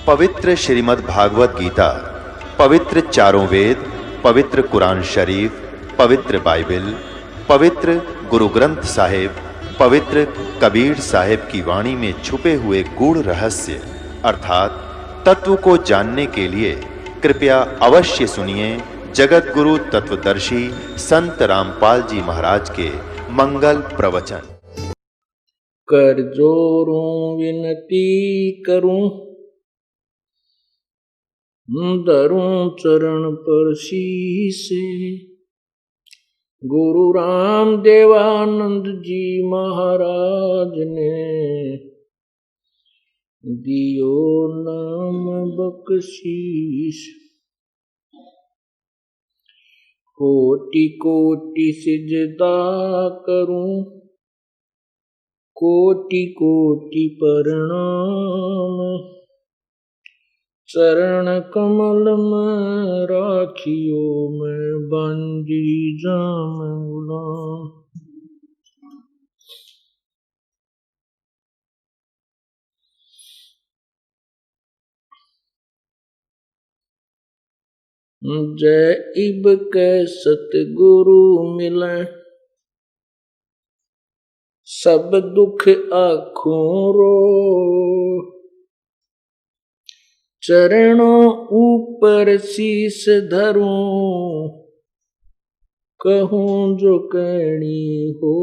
पवित्र श्रीमद् भागवत गीता, पवित्र चारों वेद, पवित्र कुरान शरीफ, पवित्र बाइबल, पवित्र गुरु ग्रंथ साहिब, पवित्र कबीर साहिब की वाणी में छुपे हुए गूढ़ रहस्य अर्थात तत्व को जानने के लिए कृपया अवश्य सुनिए जगत गुरु तत्वदर्शी संत रामपाल जी महाराज के मंगल प्रवचन। कर जोरों विनती करूं, धरूं चरण पर शीस। गुरु राम देवानंद जी महाराज ने दियो नाम बख्शीश। कोटि कोटि सिजदा करूं, कोटि कोटि प्रणाम। चरण कमल में राखियो मैं बंदी जाम गुलाम। जय इब के सतगुरु मिले, सब दुख आँखों रो। चरणों ऊपर शीस धरूं, कहूं जो कहनी हो।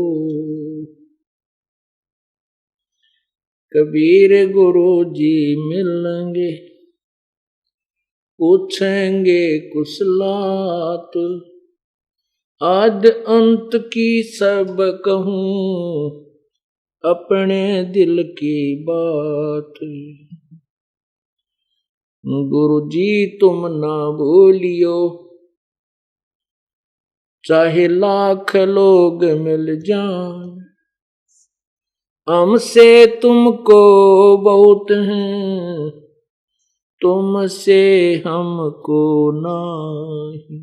कबीर गुरु जी मिलेंगे, पूछेंगे कुशलात। आद अंत की सब कहूं, अपने दिल की बात। गुरु जी तुम ना भूलियो, चाहे लाख लोग मिल जाएं। हमसे तुमको बहुत हैं, तुमसे हमको नहीं।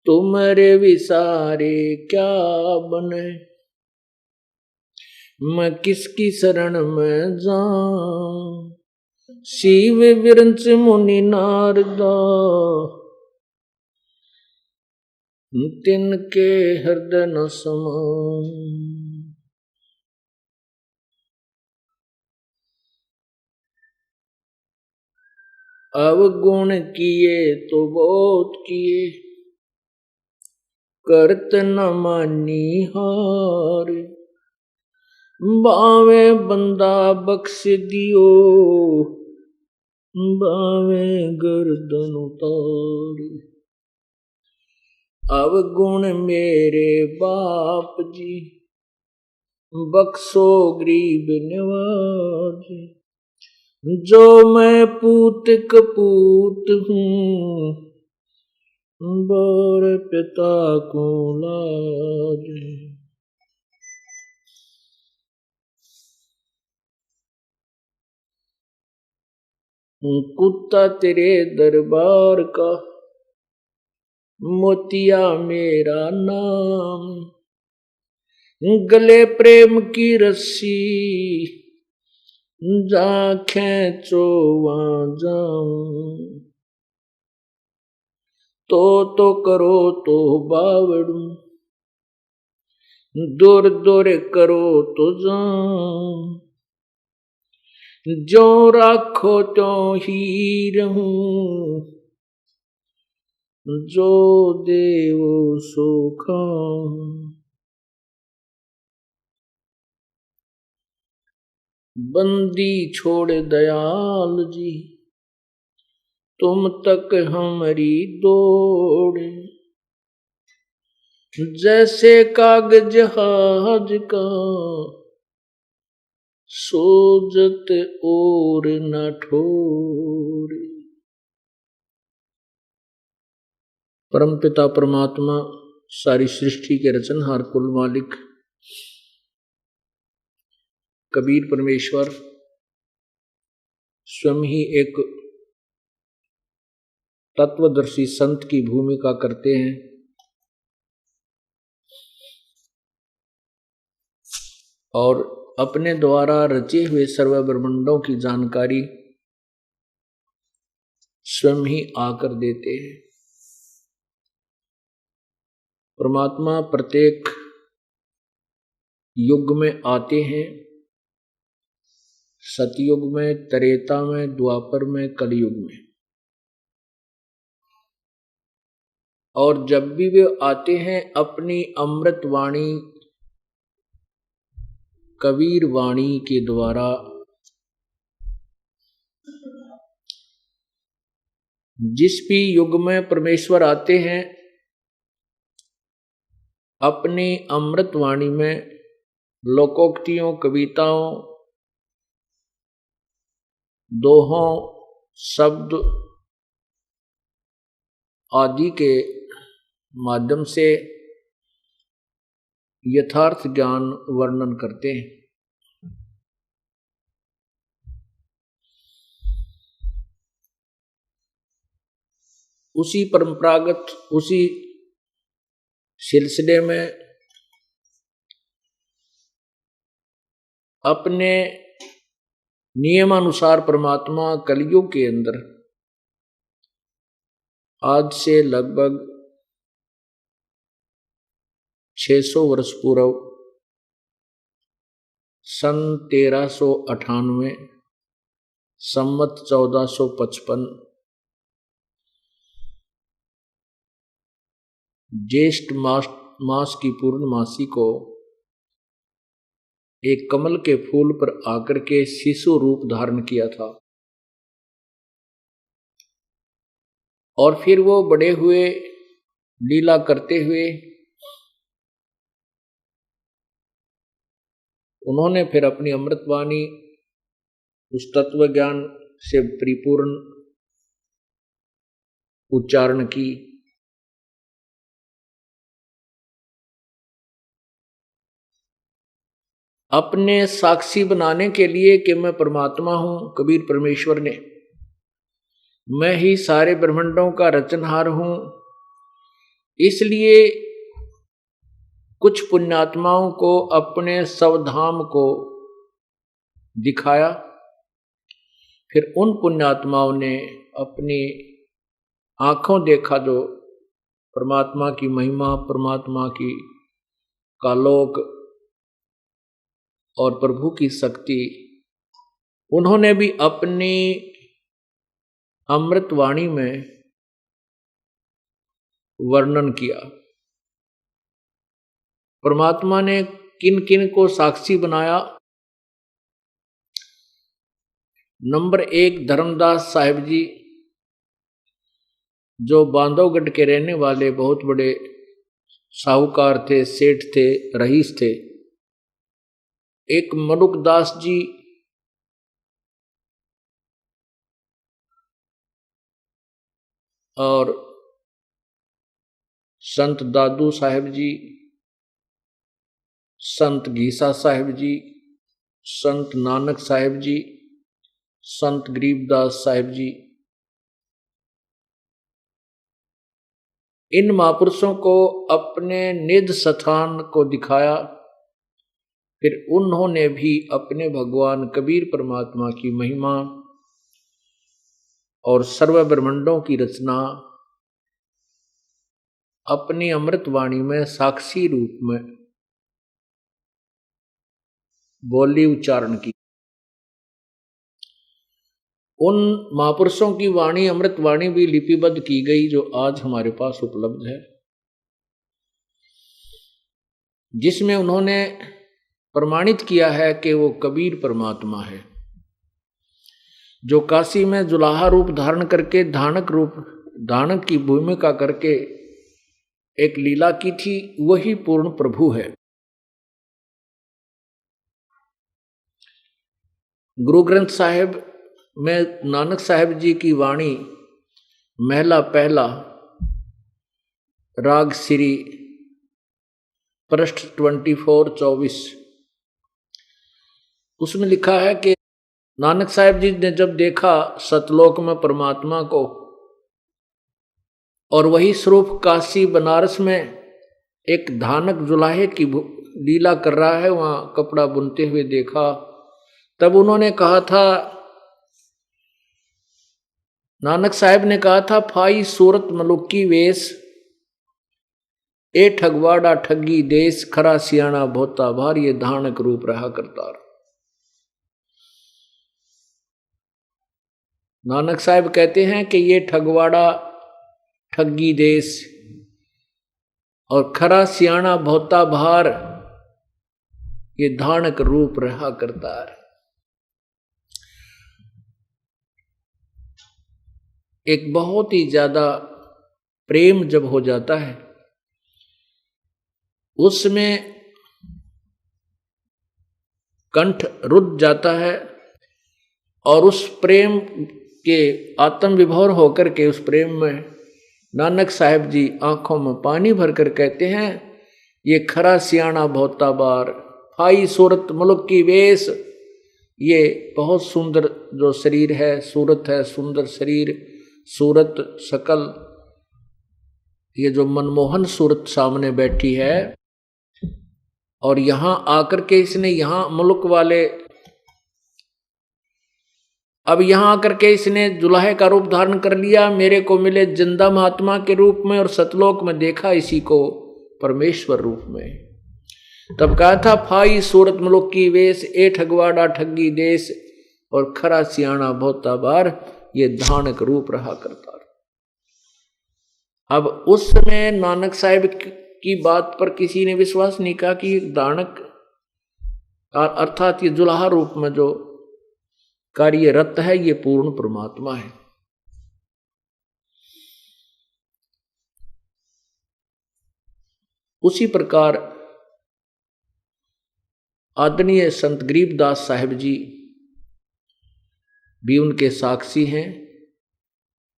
तुम्हारे विसारे क्या बने, मैं किसकी शरण में जाऊं। शिव विरंच मुनि नारदा, तिनके हृदय न समाऊं। अवगुण किए तो बहुत किए, करत न मानी हार। बावे बंदा बख्श दियो, बावे गर्दन उतार। अवगुण मेरे बाप जी, बख्शो गरीब नवाज। जो मैं पूत कपूत हूँ, बर पिता को लाज। कुत्ता तेरे दरबार का, मोतिया मेरा नाम। गले प्रेम की रस्सी, जा खींचो वहां जाऊं। तो करो तो बावड़ू, दूर दूर करो तो जाऊं। जो राखो तो ही रहूं, जो देवो सो खाऊं। बंदी छोड़ दयाल जी, तुम तक हमारी दौड़। जैसे कागज जहाज का, सोजत और न ठोर। परमपिता परमात्मा सारी सृष्टि के रचनहार कुल मालिक कबीर परमेश्वर स्वयं ही एक तत्वदर्शी संत की भूमिका करते हैं और अपने द्वारा रचे हुए सर्व ब्रह्मांडों की जानकारी स्वयं ही आकर देते हैं। परमात्मा प्रत्येक युग में आते हैं, सतयुग में, त्रेता में, द्वापर में, कलयुग में। और जब भी वे आते हैं अपनी अमृत वाणी, कबीर वाणी के द्वारा जिस भी युग में परमेश्वर आते हैं अपनी अमृत वाणी में लोकोक्तियों, कविताओं, दोहों, शब्द आदि के माध्यम से यथार्थ ज्ञान वर्णन करते हैं। उसी परंपरागत, उसी सिलसिले में अपने नियमानुसार परमात्मा कलयुग के अंदर आज से लगभग 600 वर्ष पूर्व सन 1398 संवत 1455 ज्येष्ठ मास की पूर्णमासी को एक कमल के फूल पर आकर के शिशु रूप धारण किया था। और फिर वो बड़े हुए, लीला करते हुए उन्होंने फिर अपनी अमृतवाणी उस तत्व ज्ञान से परिपूर्ण उच्चारण की। अपने साक्षी बनाने के लिए कि मैं परमात्मा हूं, कबीर परमेश्वर ने, मैं ही सारे ब्रह्मांडों का रचनहार हूं, इसलिए कुछ पुण्यात्माओं को अपने स्वधाम को दिखाया। फिर उन पुण्यात्माओं ने अपनी आंखों देखा जो परमात्मा की महिमा, परमात्मा की कालोक और प्रभु की शक्ति, उन्होंने भी अपनी अमृतवाणी में वर्णन किया। परमात्मा ने किन किन को साक्षी बनाया। नंबर 1 धर्मदास साहिब जी, जो बांधवगढ़ के रहने वाले बहुत बड़े साहूकार थे, सेठ थे, रईस थे। एक मनुकदास जी, और संत दादू साहिब जी, संत घीसा साहिब जी, संत नानक साहिब जी, संत गरीबदास साहिब जी, इन महापुरुषों को अपने निज स्थान को दिखाया। फिर उन्होंने भी अपने भगवान कबीर परमात्मा की महिमा और सर्व ब्रह्मांडों की रचना अपनी अमृतवाणी में साक्षी रूप में बोली, उच्चारण की। उन महापुरुषों की वाणी, अमृतवाणी भी लिपिबद्ध की गई जो आज हमारे पास उपलब्ध है, जिसमें उन्होंने प्रमाणित किया है कि वो कबीर परमात्मा है, जो काशी में जुलाहा रूप धारण करके धानक की भूमिका करके एक लीला की थी, वही पूर्ण प्रभु है। गुरु ग्रंथ साहिब में नानक साहिब जी की वाणी महला पहला, राग श्री, पृष्ठ 24-24, उसमें लिखा है कि नानक साहिब जी ने जब देखा सतलोक में परमात्मा को, और वही स्वरूप काशी बनारस में एक धानक जुलाहे की लीला कर रहा है, वहां कपड़ा बुनते हुए देखा। तब उन्होंने कहा था, नानक साहब ने कहा था, फाई सूरत मलुकी वेश, ए ठगवाड़ा ठगी देश, खरा सियाणा भोता भार, ये धानक रूप रहा करतार। नानक साहब कहते हैं कि ये ठगवाड़ा ठगी देश और खरा सियाणा भोता भार, ये धानक रूप रहा करतार। एक बहुत ही ज्यादा प्रेम जब हो जाता है, उसमें कंठ रुद्ध जाता है और उस प्रेम के आत्म विभोर होकर के उस प्रेम में नानक साहब जी आंखों में पानी भरकर कहते हैं, ये खरा सियाणा भोता बार, फाई सूरत मुल्क की वेश, ये बहुत सुंदर जो शरीर है, सूरत है, सुंदर शरीर, सूरत शकल, ये जो मनमोहन सूरत सामने बैठी है, और यहां आकर के इसने यहां मुल्क वाले, अब यहां आकर के इसने जुलाहे का रूप धारण कर लिया, मेरे को मिले जिंदा महात्मा के रूप में, और सतलोक में देखा इसी को परमेश्वर रूप में। तब कहा था, फाई सूरत मुल्क की वेश, ए ठगवाड़ा ठगी देश, और खरा सियाणा भोता बार, ये धानक रूप रहा करता। अब उस समय नानक साहब की बात पर किसी ने विश्वास नहीं किया कि दानक अर्थात ये जुलाहा रूप में जो कार्यरत है, ये पूर्ण परमात्मा है। उसी प्रकार आदरणीय संत गरीबदास साहिब जी भी उनके साक्षी हैं।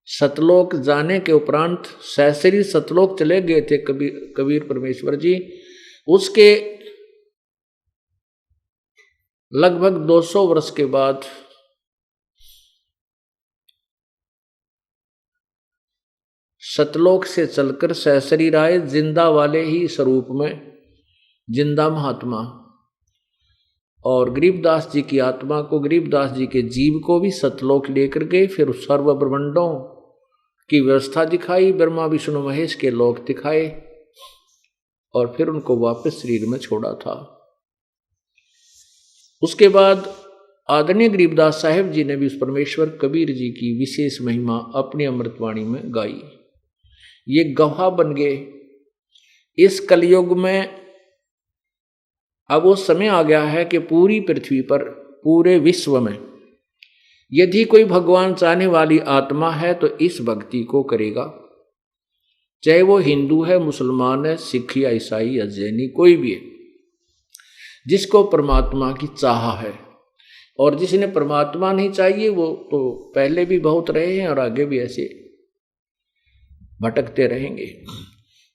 सतलोक जाने के उपरांत सहसरी सतलोक चले गए थे कबीर परमेश्वर जी। उसके लगभग 200 वर्ष के बाद सतलोक से चलकर सहसरी आए, जिंदा वाले ही स्वरूप में, जिंदा महात्मा। और गरीबदास जी की आत्मा को, गरीबदास जी के जीव को भी सतलोक लेकर गए। फिर सर्व ब्रह्मांडों की व्यवस्था दिखाई, ब्रह्मा विष्णु महेश के लोक दिखाए, और फिर उनको वापस शरीर में छोड़ा था। उसके बाद आदरणीय गरीबदास साहिब जी ने भी उस परमेश्वर कबीर जी की विशेष महिमा अपनी अमृतवाणी में गाई। ये गवाह बन गए। इस कलयुग में अब वो समय आ गया है कि पूरी पृथ्वी पर, पूरे विश्व में यदि कोई भगवान चाहने वाली आत्मा है तो इस भक्ति को करेगा, चाहे वो हिंदू है, मुसलमान है, सिख या ईसाई या जैनी, कोई भी है, जिसको परमात्मा की चाह है। और जिसने परमात्मा नहीं चाहिए वो तो पहले भी बहुत रहे हैं और आगे भी ऐसे भटकते रहेंगे।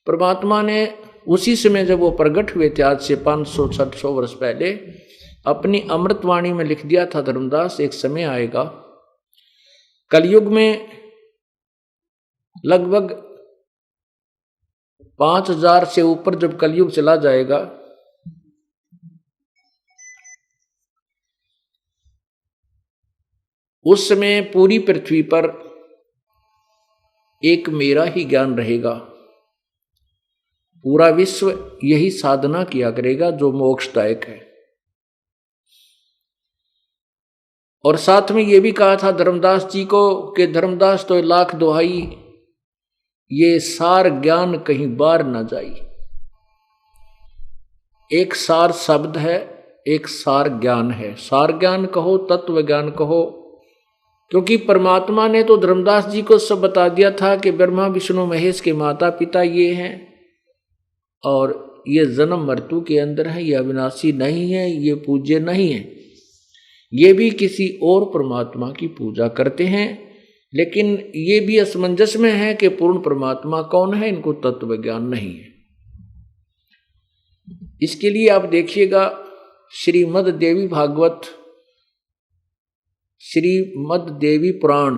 परमात्मा ने उसी समय जब वो प्रकट हुए थे, आज से 500-600 वर्ष पहले, अपनी अमृतवाणी में लिख दिया था धर्मदास, एक समय आएगा कलयुग में लगभग 5000 से ऊपर जब कलयुग चला जाएगा, उस समय पूरी पृथ्वी पर एक मेरा ही ज्ञान रहेगा। पूरा विश्व यही साधना किया करेगा जो मोक्षदायक है। और साथ में ये भी कहा था धर्मदास जी को कि धर्मदास तो लाख दुहाई, ये सार ज्ञान कहीं बार ना जाई। एक सार शब्द है, एक सार ज्ञान है। सार ज्ञान कहो, तत्व ज्ञान कहो, क्योंकि परमात्मा ने तो धर्मदास जी को सब बता दिया था कि ब्रह्मा विष्णु महेश के माता पिता ये हैं, और ये जन्म मृत्यु के अंदर है, ये अविनाशी नहीं है, ये पूज्य नहीं है। ये भी किसी और परमात्मा की पूजा करते हैं, लेकिन ये भी असमंजस में है कि पूर्ण परमात्मा कौन है, इनको तत्व ज्ञान नहीं है। इसके लिए आप देखिएगा श्रीमद् देवी भागवत, श्रीमद् देवी पुराण,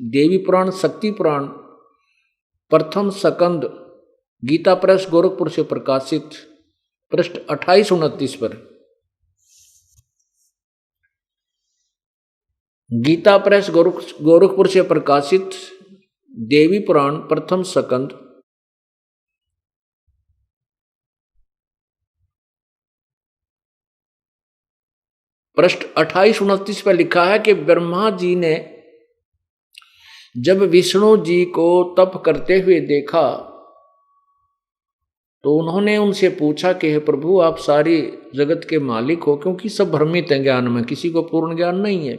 देवी पुराण, शक्ति पुराण, प्रथम स्कंद, गीता प्रेस गोरखपुर से प्रकाशित पृष्ठ 28-29 पर। गीता प्रेस गोरखपुर से प्रकाशित देवी पुराण प्रथम स्कंद पृष्ठ 28-29 पर लिखा है कि ब्रह्मा जी ने जब विष्णु जी को तप करते हुए देखा तो उन्होंने उनसे पूछा कि हे प्रभु, आप सारी जगत के मालिक हो, क्योंकि सब भ्रमित हैं ज्ञान में, किसी को पूर्ण ज्ञान नहीं है।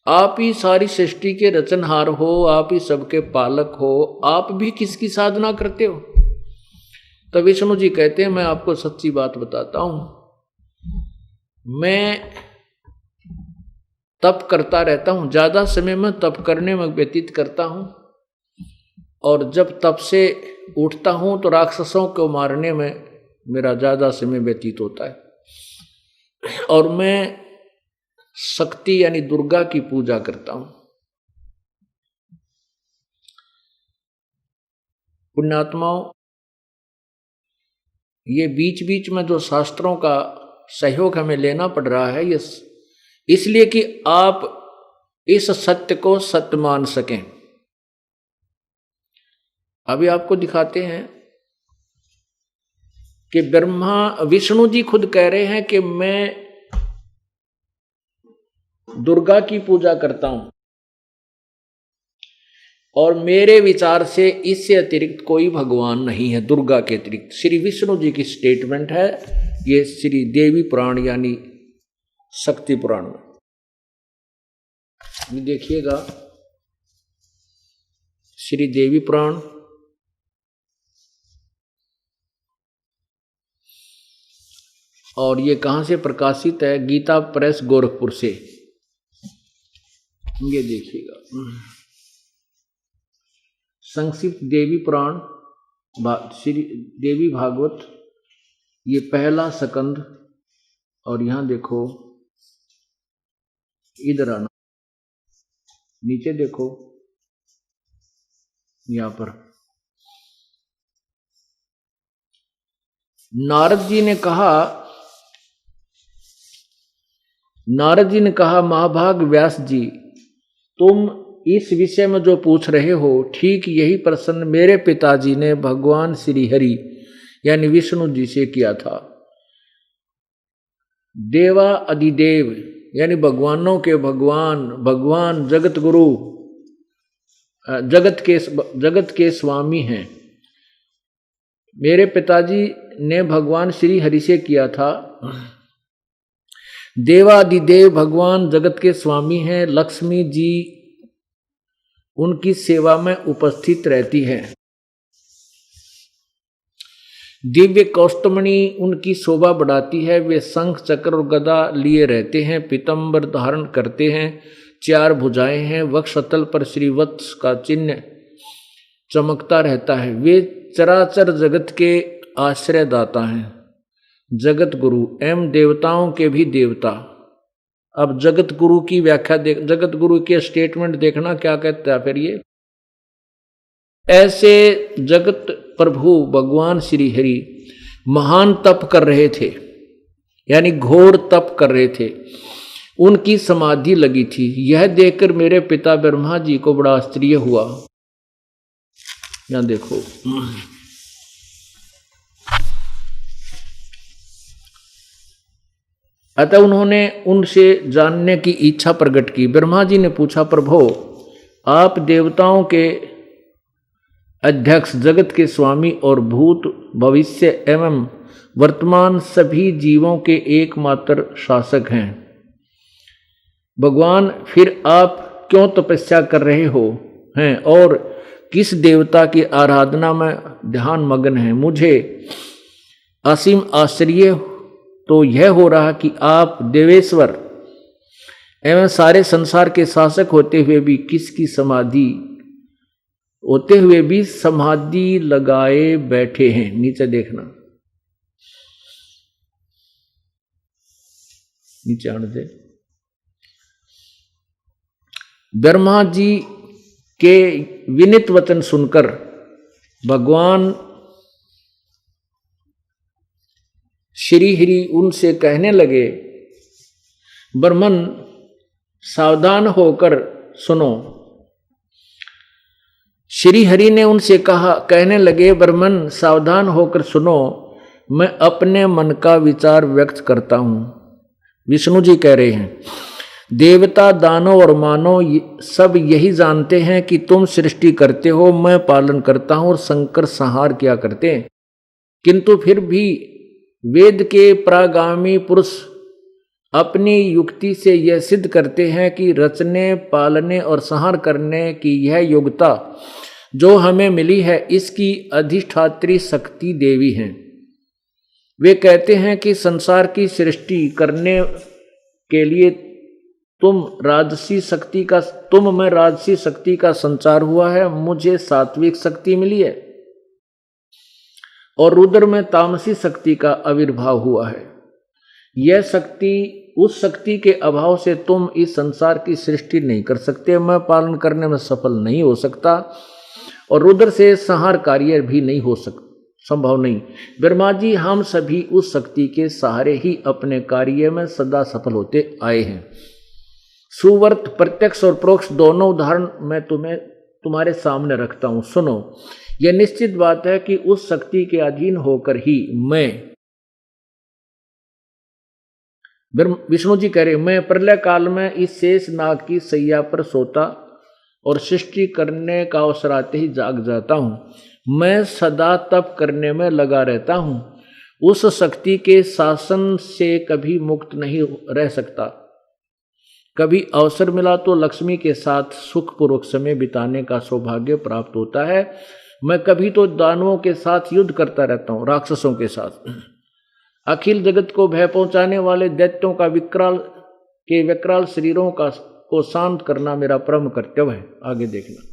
आप ही सारी सृष्टि के रचनहार हो, आप ही सबके पालक हो, आप भी किसकी साधना करते हो? तो विष्णु जी कहते हैं, मैं आपको सच्ची बात बताता हूं, मैं तप करता रहता हूं, ज्यादा समय में तप करने में व्यतीत करता हूं, और जब तप से उठता हूं तो राक्षसों को मारने में मेरा ज्यादा समय व्यतीत होता है, और मैं शक्ति यानी दुर्गा की पूजा करता हूं। पुण्यात्माओं, ये बीच बीच में जो शास्त्रों का सहयोग हमें लेना पड़ रहा है, ये इसलिए कि आप इस सत्य को सत्य मान सकें। अभी आपको दिखाते हैं कि विष्णु जी खुद कह रहे हैं कि मैं दुर्गा की पूजा करता हूं, और मेरे विचार से इससे अतिरिक्त कोई भगवान नहीं है दुर्गा के अतिरिक्त। श्री विष्णु जी की स्टेटमेंट है ये श्री देवी पुराण यानी शक्ति पुराण में। ये देखिएगा, श्री देवी पुराण और ये कहां से प्रकाशित है? गीता प्रेस गोरखपुर से। ये देखिएगा, संक्षिप्त देवी पुराण श्री देवी भागवत, ये पहला स्कंद, और यहां देखो, इधर आना, नीचे देखो, यहां पर नारद जी ने कहा महाभाग व्यास जी, तुम इस विषय में जो पूछ रहे हो, ठीक यही प्रश्न मेरे पिताजी ने भगवान श्री हरि यानी विष्णु जी से किया था। देवा अधिदेव यानी भगवानों के भगवान जगत गुरु, जगत के स्वामी हैं। मेरे पिताजी ने भगवान श्री हरि से किया था। देवादिदेव भगवान जगत के स्वामी हैं। लक्ष्मी जी उनकी सेवा में उपस्थित रहती है। दिव्य कौस्तुमणि उनकी शोभा बढ़ाती है। वे शंख चक्र और गदा लिए रहते हैं, पीतांबर धारण करते हैं, 4 भुजाएं हैं, वक्षस्थल पर श्रीवत्स का चिन्ह चमकता रहता है। वे चराचर जगत के आश्रयदाता हैं, जगत गुरु एवं देवताओं के भी देवता। अब जगत गुरु की व्याख्या जगत गुरु के स्टेटमेंट देखना क्या कहता है। फिर ये ऐसे जगत प्रभु भगवान श्री हरि महान तप कर रहे थे, यानी घोर तप कर रहे थे। उनकी समाधि लगी थी। यह देखकर मेरे पिता ब्रह्मा जी को बड़ा आश्चर्य हुआ। यहां देखो, अतः उन्होंने उनसे जानने की इच्छा प्रकट की। ब्रह्मा जी ने पूछा, प्रभो आप देवताओं के अध्यक्ष, जगत के स्वामी और भूत भविष्य एवं वर्तमान सभी जीवों के एकमात्र शासक हैं। भगवान फिर आप क्यों तपस्या कर रहे हो हैं और किस देवता की आराधना में ध्यान मग्न हैं? मुझे असीम आश्चर्य तो यह हो रहा कि आप देवेश्वर एवं सारे संसार के शासक होते हुए समाधि लगाए बैठे हैं। नीचे देखना, नीचे आने दे। ब्रह्मा जी के विनीत वचन सुनकर भगवान श्री हरि उनसे कहने लगे, ब्राह्मण सावधान होकर सुनो। श्री हरि ने उनसे कहने लगे, ब्राह्मण सावधान होकर सुनो, मैं अपने मन का विचार व्यक्त करता हूं। विष्णु जी कह रहे हैं, देवता, दानव और मानव सब यही जानते हैं कि तुम सृष्टि करते हो, मैं पालन करता हूं और शंकर संहार किया करते हैं। किंतु फिर भी वेद के प्रागामी पुरुष अपनी युक्ति से यह सिद्ध करते हैं कि रचने, पालने और संहार करने की यह योग्यता जो हमें मिली है, इसकी अधिष्ठात्री शक्ति देवी हैं। वे कहते हैं कि संसार की सृष्टि करने के लिए तुम में राजसी शक्ति का संचार हुआ है, मुझे सात्विक शक्ति मिली है और रुद्र में तामसी शक्ति का आविर्भाव हुआ है। यह शक्ति, उस शक्ति के अभाव से तुम इस संसार की सृष्टि नहीं कर सकते, मैं पालन करने में सफल नहीं हो सकता और रुद्र से संहार कार्य भी नहीं हो सकता, संभव नहीं। ब्रह्मा जी, हम सभी उस शक्ति के सहारे ही अपने कार्य में सदा सफल होते आए हैं। सुवर्त, प्रत्यक्ष और परोक्ष दोनों उदाहरण मैं तुम्हारे सामने रखता हूं, सुनो। यह निश्चित बात है कि उस शक्ति के अधीन होकर ही मैं, विष्णु जी कह रहे, मैं प्रलय काल में इस शेष नाग की सैया पर सोता और सृष्टि करने का अवसर आते ही जाग जाता हूं। मैं सदा तप करने में लगा रहता हूं, उस शक्ति के शासन से कभी मुक्त नहीं रह सकता। कभी अवसर मिला तो लक्ष्मी के साथ सुखपूर्वक समय बिताने का सौभाग्य प्राप्त होता है। मैं कभी तो दानवों के साथ युद्ध करता रहता हूँ, राक्षसों के साथ। अखिल जगत को भय पहुंचाने वाले दैत्यों का विकराल शरीरों को शांत करना मेरा परम कर्तव्य है। आगे देखना,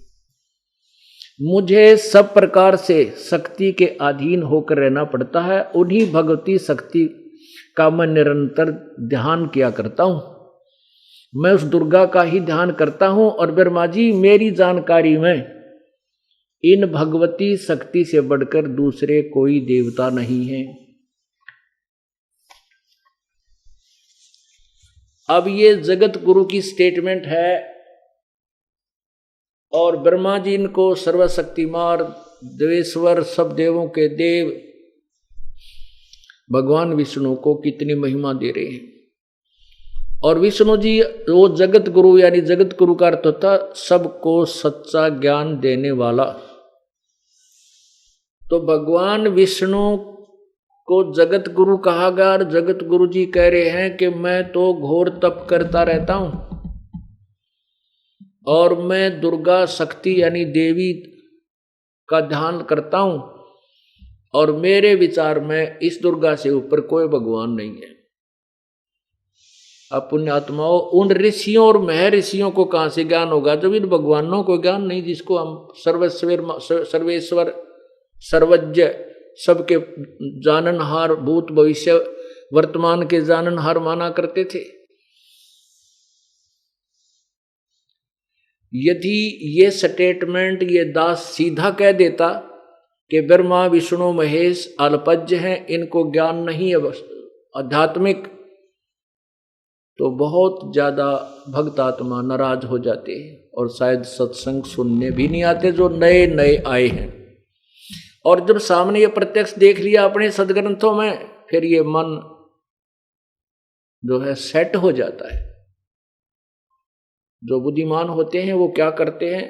मुझे सब प्रकार से शक्ति के अधीन होकर रहना पड़ता है। उन्हीं भगवती शक्ति का मैं निरंतर ध्यान किया करता हूँ। मैं उस दुर्गा का ही ध्यान करता हूं और ब्रह्मा जी, मेरी जानकारी में इन भगवती शक्ति से बढ़कर दूसरे कोई देवता नहीं है। अब ये जगत गुरु की स्टेटमेंट है और ब्रह्मा जी इनको सर्वशक्तिमान, देवेश्वर, सब देवों के देव भगवान विष्णु को कितनी महिमा दे रहे हैं। और विष्णु जी वो जगत गुरु, यानी जगत गुरु का अर्थ होता सबको सच्चा ज्ञान देने वाला। तो भगवान विष्णु को जगत गुरु कहा गया और जगत गुरु जी कह रहे हैं कि मैं तो घोर तप करता रहता हूं और मैं दुर्गा शक्ति यानी देवी का ध्यान करता हूं और मेरे विचार में इस दुर्गा से ऊपर कोई भगवान नहीं है। अब पुण्यात्माओं, उन ऋषियों और महर्षियों को कहां से ज्ञान होगा जब इन भगवानों को ज्ञान नहीं, जिसको हम सर्वेश्वर, सर्वज्ञ, सबके जाननहार, भूत भविष्य वर्तमान के जाननहार माना करते थे। यदि ये स्टेटमेंट ये दास सीधा कह देता कि ब्रह्मा विष्णु महेश अल्पज्ञ हैं, इनको ज्ञान नहीं है आध्यात्मिक, तो बहुत ज्यादा भक्त आत्मा नाराज हो जाते हैं और शायद सत्संग सुनने भी नहीं आते जो नए नए आए हैं। और जब सामने ये प्रत्यक्ष देख लिया अपने सदग्रंथों में, फिर ये मन जो है सेट हो जाता है। जो बुद्धिमान होते हैं वो क्या करते हैं,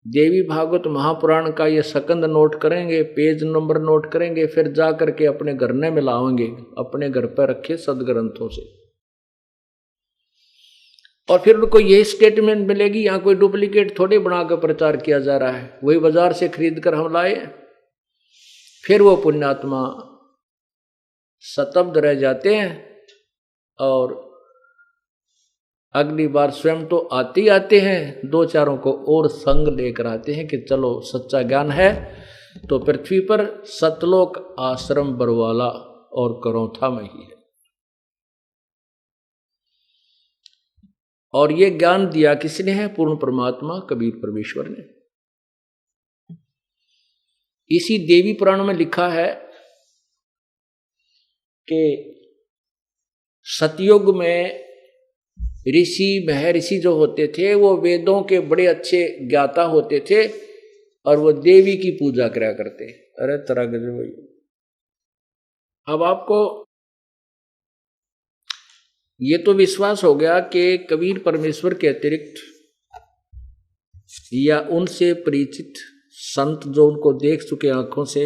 देवी भागवत महापुराण का ये सकंद नोट करेंगे, पेज नंबर नोट करेंगे, फिर जा करके अपने घर में मिलाएंगे, अपने घर पर रखे सदग्रंथों से। और फिर उनको यही स्टेटमेंट मिलेगी, यहाँ कोई डुप्लीकेट थोड़ी बनाकर प्रचार किया जा रहा है, वही बाजार से खरीद कर हम लाए। फिर वो पुण्यात्मा स्तब्ध रह जाते हैं और अगली बार स्वयं तो आते ही आते हैं, दो चारों को और संग लेकर आते हैं कि चलो सच्चा ज्ञान है तो पृथ्वी पर सतलोक आश्रम बरवाला और करौथा में ही है। और ये ज्ञान दिया किसने है, पूर्ण परमात्मा कबीर परमेश्वर ने। इसी देवी पुराण में लिखा है कि सतयुग में ऋषि महर्षि जो होते थे वो वेदों के बड़े अच्छे ज्ञाता होते थे और वो देवी की पूजा करा करते। अरे तरह गजब भाई। अब आपको ये तो विश्वास हो गया कि कबीर परमेश्वर के अतिरिक्त या उनसे परिचित संत जो उनको देख चुके आंखों से,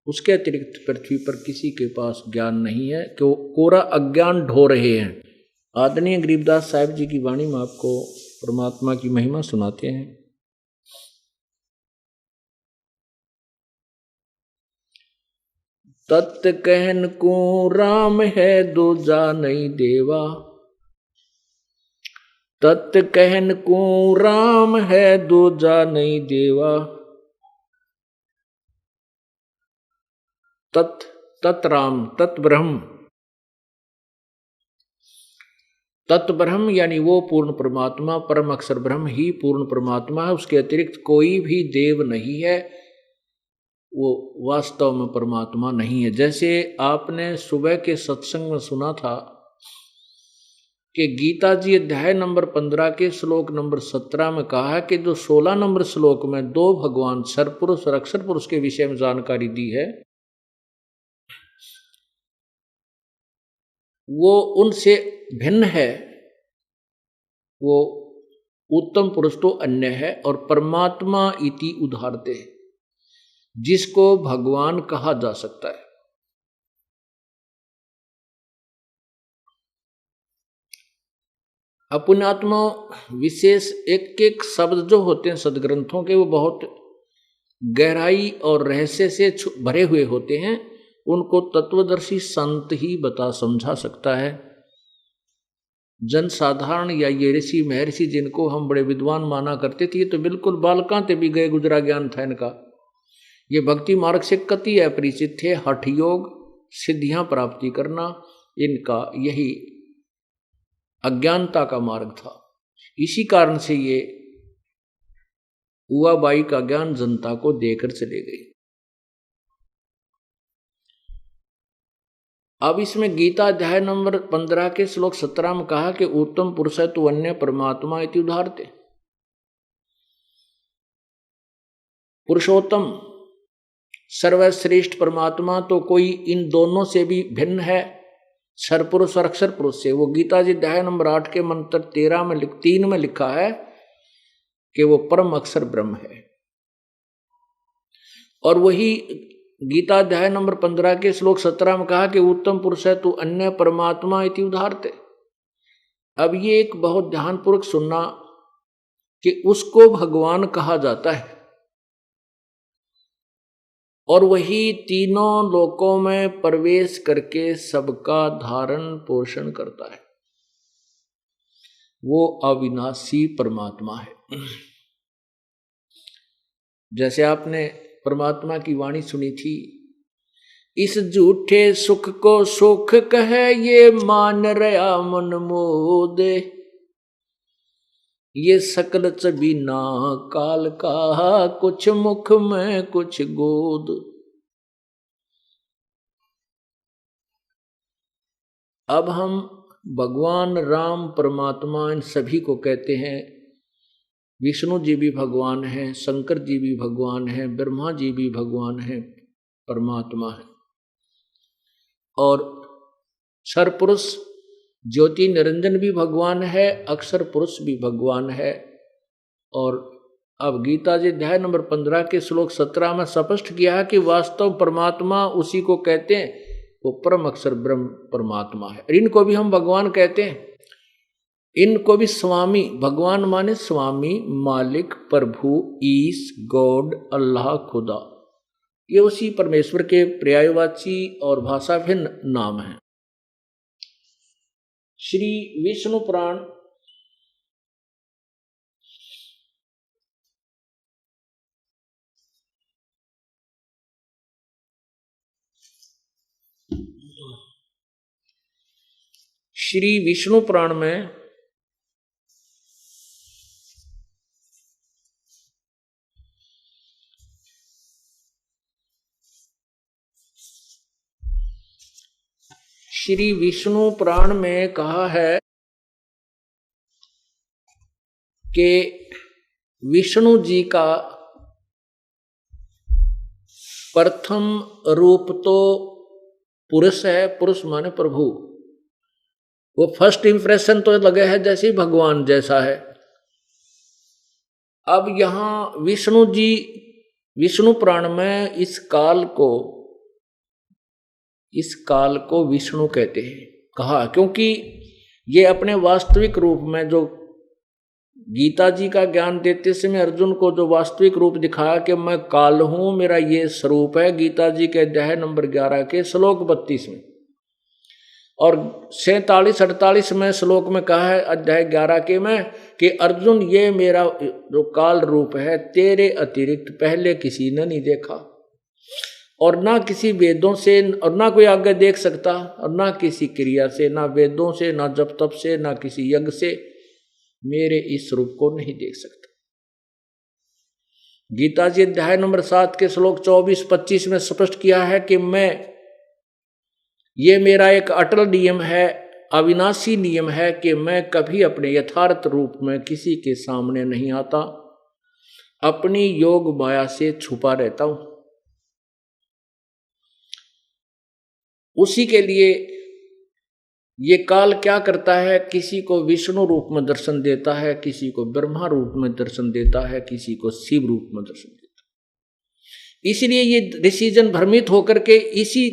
उसके अतिरिक्त पृथ्वी पर किसी के पास ज्ञान नहीं है, कि वो कोरा अज्ञान ढो रहे हैं। आदरणीय गरीबदास साहिब जी की वाणी में आपको परमात्मा की महिमा सुनाते हैं। तत् कहन को राम है दूजा नहीं देवा, तत् कहन को राम है दूजा नहीं देवा, तत् तत् राम तत् ब्रह्म, तत् ब्रह्म यानी वो पूर्ण परमात्मा, परम अक्षर ब्रह्म ही पूर्ण परमात्मा है, उसके अतिरिक्त कोई भी देव नहीं है, वो वास्तव में परमात्मा नहीं है। जैसे आपने सुबह के सत्संग में सुना था कि गीता जी अध्याय नंबर 15 के श्लोक नंबर 17 में कहा है कि जो 16 नंबर श्लोक में दो भगवान सरपुरुष और अक्षर पुरुष के विषय में जानकारी दी है, वो उनसे भिन्न है, वो उत्तम पुरुष तो अन्य है, और परमात्मा इति उदाहरते, जिसको भगवान कहा जा सकता है। अपुण्यात्मा विशेष एक एक शब्द जो होते हैं सदग्रंथों के, वो बहुत गहराई और रहस्य से भरे हुए होते हैं, उनको तत्वदर्शी संत ही बता समझा सकता है। जन साधारण या ये ऋषि महर्षि जिनको हम बड़े विद्वान माना करते थे, तो बिल्कुल बालकांते भी गए गुजरा ज्ञान था इनका। ये भक्ति मार्ग से कति अपरिचित थे। हठ योग, सिद्धियां प्राप्ति करना, इनका यही अज्ञानता का मार्ग था। इसी कारण से ये हुआबाई का ज्ञान जनता को देकर चले गए। अब इसमें गीता अध्याय नंबर 15 के श्लोक 17 में कहा कि उत्तम पुरुष है तो अन्य परमात्मा इति उदाहरते। पुरुषोत्तम सर्वश्रेष्ठ परमात्मा तो कोई इन दोनों से भी भिन्न है, सरपुरुष और अक्षर पुरुष से। वो गीता जी अध्याय नंबर 8 के मंत्र 3 में लिखा है कि वो परम अक्षर ब्रह्म है। और वही गीता अध्याय नंबर 15 के श्लोक 17 में कहा कि उत्तम पुरुष है तो अन्य परमात्मा इति उदाहरते। अब ये एक बहुत ध्यानपूर्वक सुनना कि उसको भगवान कहा जाता है, और वही तीनों लोकों में प्रवेश करके सबका धारण पोषण करता है। वो अविनाशी परमात्मा है। जैसे आपने परमात्मा की वाणी सुनी थी, इस झूठे सुख को सुख कहे ये मान रहा मन मोद, ये सकल चबीना काल का कुछ मुख में कुछ गोद। अब हम भगवान राम परमात्मा इन सभी को कहते हैं। विष्णु जी भी भगवान हैं, शंकर जी भी भगवान हैं, ब्रह्मा जी भी भगवान हैं, परमात्मा है। और सरपुरुष ज्योति निरंजन भी भगवान है, अक्षर पुरुष भी भगवान है। और अब गीता जी अध्याय नंबर 15 के श्लोक 17 में स्पष्ट किया है कि वास्तव परमात्मा उसी को कहते हैं, वो परम अक्षर ब्रह्म परमात्मा है। इनको भी हम भगवान कहते हैं। इनको भी स्वामी, भगवान माने स्वामी, मालिक, प्रभु, ईश, गॉड, अल्लाह, खुदा, ये उसी परमेश्वर के पर्यायवाची और भाषा भिन्न नाम हैं। श्री विष्णु पुराण में श्री विष्णु पुराण में कहा है कि विष्णु जी का प्रथम रूप तो पुरुष है, पुरुष माने प्रभु। वो फर्स्ट इंप्रेशन तो लगे है जैसे ही भगवान जैसा है। अब यहां विष्णु जी, विष्णु पुराण में इस काल को विष्णु कहते हैं, कहा, क्योंकि ये अपने वास्तविक रूप में जो गीता जी का ज्ञान देते समय अर्जुन को जो वास्तविक रूप दिखाया कि मैं काल हूं, मेरा ये स्वरूप है, गीता जी के अध्याय नंबर 11 के श्लोक 32 में, और 47-48 में श्लोक में कहा है अध्याय 11 के में कि अर्जुन ये मेरा जो काल रूप है तेरे अतिरिक्त पहले किसी ने नहीं देखा, और ना किसी वेदों से, और ना कोई आगे देख सकता, और ना किसी क्रिया से, ना वेदों से, ना जप तप से, ना किसी यज्ञ से मेरे इस रूप को नहीं देख सकता। गीता जी अध्याय नंबर 7 के श्लोक 24-25 में स्पष्ट किया है कि ये मेरा एक अटल नियम है, अविनाशी नियम है कि मैं कभी अपने यथार्थ रूप में किसी के सामने नहीं आता, अपनी योग माया से छुपा रहता हूं। उसी के लिए ये काल क्या करता है, किसी को विष्णु रूप में दर्शन देता है, किसी को ब्रह्मा रूप में दर्शन देता है, किसी को शिव रूप में दर्शन देता है। इसलिए ये डिसीजन भ्रमित होकर के इसी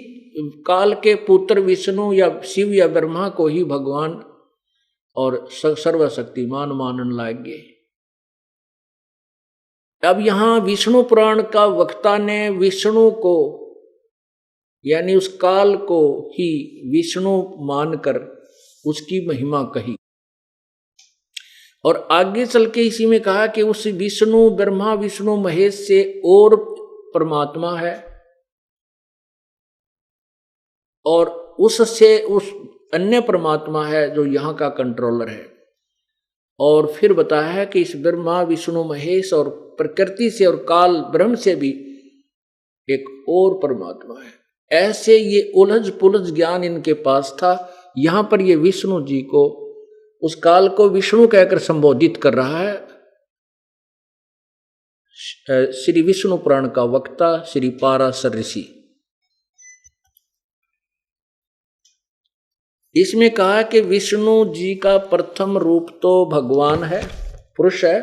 काल के पुत्र विष्णु या शिव या ब्रह्मा को ही भगवान और सर्वशक्तिमान मानने लगे। अब यहां विष्णु पुराण का वक्ता ने विष्णु को यानी उस काल को ही विष्णु मानकर उसकी महिमा कही, और आगे चल के इसी में कहा कि उस विष्णु, ब्रह्मा, विष्णु, महेश से और परमात्मा है, और उससे उस अन्य परमात्मा है जो यहाँ का कंट्रोलर है। और फिर बताया है कि इस ब्रह्मा, विष्णु, महेश और प्रकृति से और काल ब्रह्म से भी एक और परमात्मा है। ऐसे ये उलझ पुलझ ज्ञान इनके पास था। यहां पर ये विष्णु जी को, उस काल को विष्णु कहकर संबोधित कर रहा है श्री विष्णु पुराण का वक्ता श्री पाराशर ऋषि। इसमें कहा कि विष्णु जी का प्रथम रूप तो भगवान है, पुरुष है,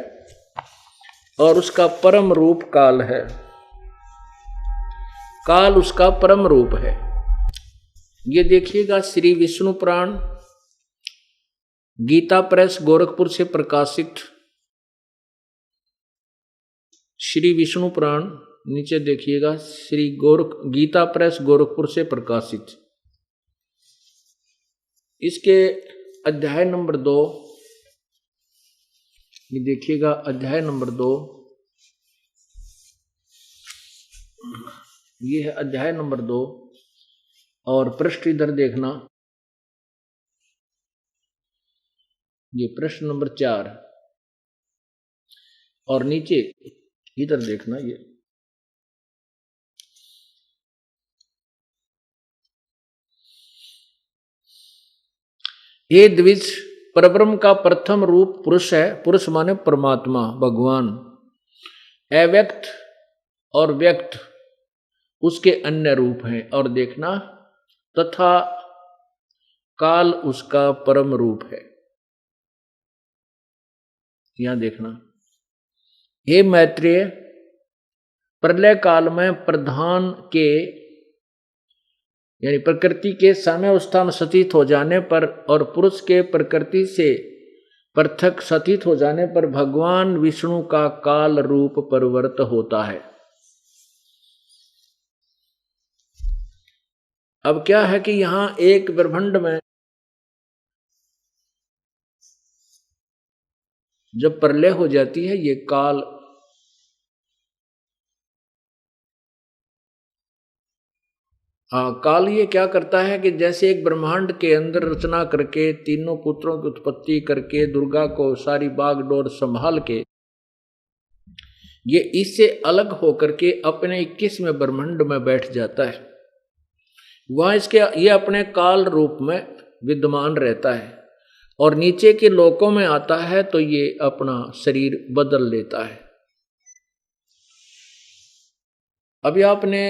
और उसका परम रूप काल है। काल उसका परम रूप है। ये देखिएगा श्री विष्णु पुराण गीता प्रेस गोरखपुर से प्रकाशित, श्री विष्णु पुराण नीचे देखिएगा, श्री गीता प्रेस गोरखपुर से प्रकाशित। इसके अध्याय नंबर 2, ये देखिएगा अध्याय नंबर 2, ये है अध्याय नंबर 2, और पृष्ठ इधर देखना, ये पृष्ठ नंबर 4, और नीचे इधर देखना, ये द्विज परब्रह्म का प्रथम रूप पुरुष है। पुरुष माने परमात्मा, भगवान। अव्यक्त और व्यक्त उसके अन्य रूप हैं। और देखना, तथा काल उसका परम रूप है। यहां देखना, हे मैत्रेय, प्रलय काल में प्रधान के यानी प्रकृति के साम्यावस्था में सतीत हो जाने पर और पुरुष के प्रकृति से पृथक सतीत हो जाने पर भगवान विष्णु का काल रूप परिवर्त होता है। अब क्या है कि यहां एक ब्रह्मांड में जब प्रलय हो जाती है, ये काल काल ये क्या करता है कि जैसे एक ब्रह्मांड के अंदर रचना करके तीनों पुत्रों की उत्पत्ति करके दुर्गा को सारी बागडोर संभाल के ये इससे अलग होकर के अपने 21वें ब्रह्मांड में बैठ जाता है। वहाँ इसके ये अपने काल रूप में विद्यमान रहता है और नीचे के लोकों में आता है तो ये अपना शरीर बदल लेता है। अभी आपने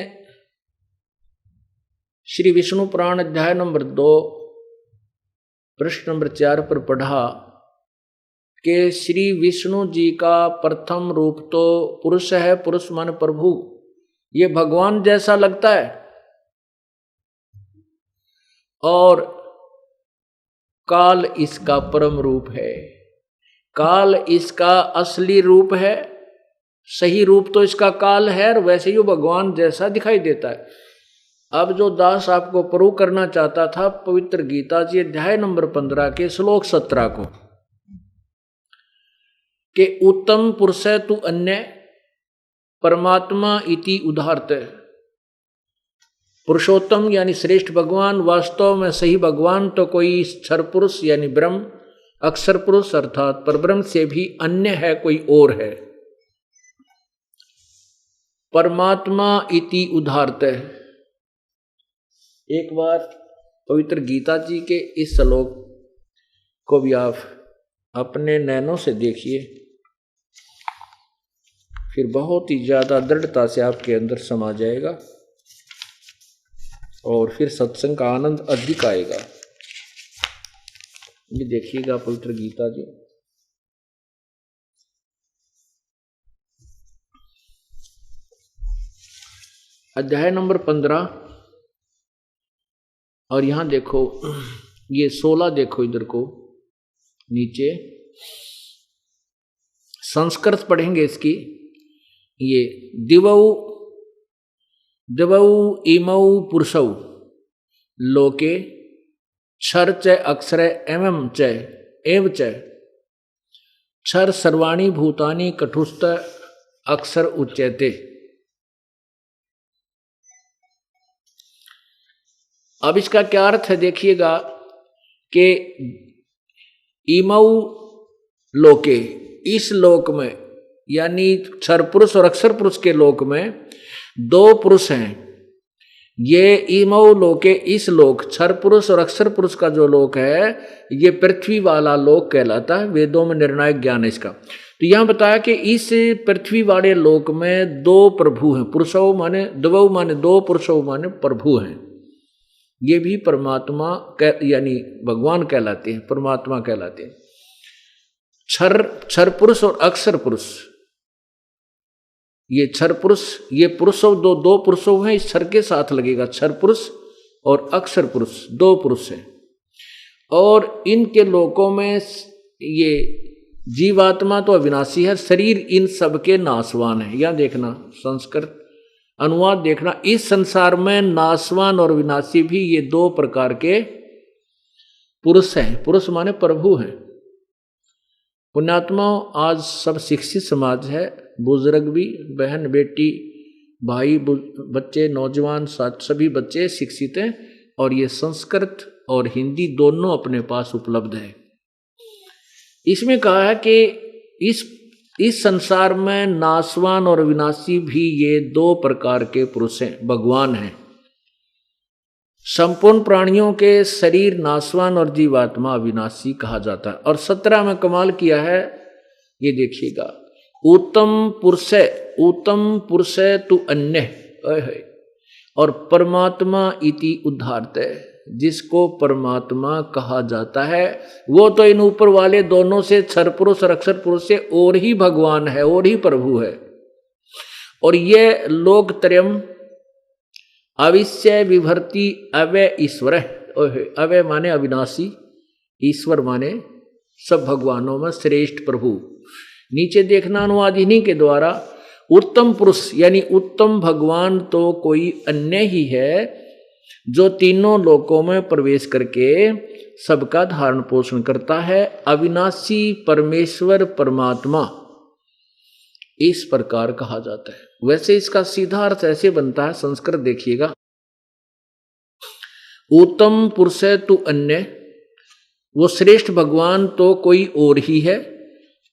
श्री विष्णु पुराण अध्याय नंबर 2 प्रश्न नंबर 4 पर पढ़ा कि श्री विष्णु जी का प्रथम रूप तो पुरुष है, पुरुष मान प्रभु, ये भगवान जैसा लगता है और काल इसका परम रूप है। काल इसका असली रूप है, सही रूप तो इसका काल है और वैसे ही वो भगवान जैसा दिखाई देता है। अब जो दास आपको प्रूव करना चाहता था पवित्र गीता जी अध्याय नंबर 15 के श्लोक 17 को कि उत्तम पुरुष तु अन्य परमात्मा इति उदाहरत, पुरुषोत्तम यानी श्रेष्ठ भगवान, वास्तव में सही भगवान तो कोई क्षर पुरुष यानी ब्रह्म, अक्षर पुरुष अर्थात परब्रह्म से भी अन्य है, कोई और है। परमात्मा इति उदाहरत। एक बार पवित्र गीता जी के इस श्लोक को भी आप अपने नैनों से देखिए, फिर बहुत ही ज्यादा दृढ़ता से आपके अंदर समा जाएगा और फिर सत्संग का आनंद अधिक आएगा। ये देखिएगा पवित्र गीता जी अध्याय नंबर 15 और यहां देखो ये 16 देखो इधर को नीचे संस्कृत पढ़ेंगे इसकी। ये दिवौ इमौ पुरुषौ लोके क्षर च अक्षर एवं च एव च क्षर सर्वाणि भूतानि कठुस्त अक्षर उच्यते। अब इसका क्या अर्थ है देखिएगा कि इमौ लोके, इस लोक में यानी क्षर पुरुष और अक्षर पुरुष के लोक में दो पुरुष हैं। ये इमौ लोके, इस लोक क्षर पुरुष और अक्षर पुरुष का जो लोक है ये पृथ्वी वाला लोक कहलाता है। वेदों में निर्णायक ज्ञान है इसका। तो यहां बताया कि इस पृथ्वी वाले लोक में दो प्रभु हैं। पुरुषौ माने द्वौ माने दो, पुरुषौ माने प्रभु हैं। ये भी परमात्मा यानी भगवान कहलाते हैं, परमात्मा कहलाते हैं। क्षर पुरुष और अक्षर पुरुष, ये क्षर पुरुष, ये पुरुषों दो पुरुषों हैं, इस क्षर के साथ लगेगा। क्षर पुरुष और अक्षर पुरुष दो पुरुष हैं और इनके लोकों में ये जीवात्मा तो अविनाशी है, शरीर इन सबके नाशवान है। यह देखना संस्कृत अनुवाद देखना, इस संसार में नाशवान और विनाशी भी ये दो प्रकार के पुरुष हैं। पुरुष माने प्रभु हैं। पुण्यात्मा आज सब शिक्षित समाज है, बुजुर्ग भी, बहन बेटी भाई बच्चे नौजवान सभी बच्चे शिक्षित हैं और ये संस्कृत और हिंदी दोनों अपने पास उपलब्ध है। इसमें कहा है कि इस संसार में नाशवान और विनाशी भी ये दो प्रकार के पुरुष हैं, भगवान हैं। संपूर्ण प्राणियों के शरीर नाशवान और जीवात्मा अविनाशी कहा जाता है। और 17 में कमाल किया है, ये देखिएगा, उत्तम पुरुष तु अन्य और परमात्मा इति उद्धारते, जिसको परमात्मा कहा जाता है वो तो इन ऊपर वाले दोनों से क्षर पुरुष और अक्षर पुरुष से और ही भगवान है, और ही प्रभु है। और ये लोकत्रयम् अविश्य विभर्ति अवय ईश्वर, अवय माने अविनाशी, ईश्वर माने सब भगवानों में श्रेष्ठ प्रभु। नीचे देखना अनुवाद इन्हीं के द्वारा, उत्तम पुरुष यानी उत्तम भगवान तो कोई अन्य ही है जो तीनों लोकों में प्रवेश करके सबका धारण पोषण करता है, अविनाशी परमेश्वर परमात्मा इस प्रकार कहा जाता है। वैसे इसका सीधा अर्थ ऐसे बनता है, संस्कृत देखिएगा, उत्तम पुरुष तु अन्य, वो श्रेष्ठ भगवान तो कोई और ही है,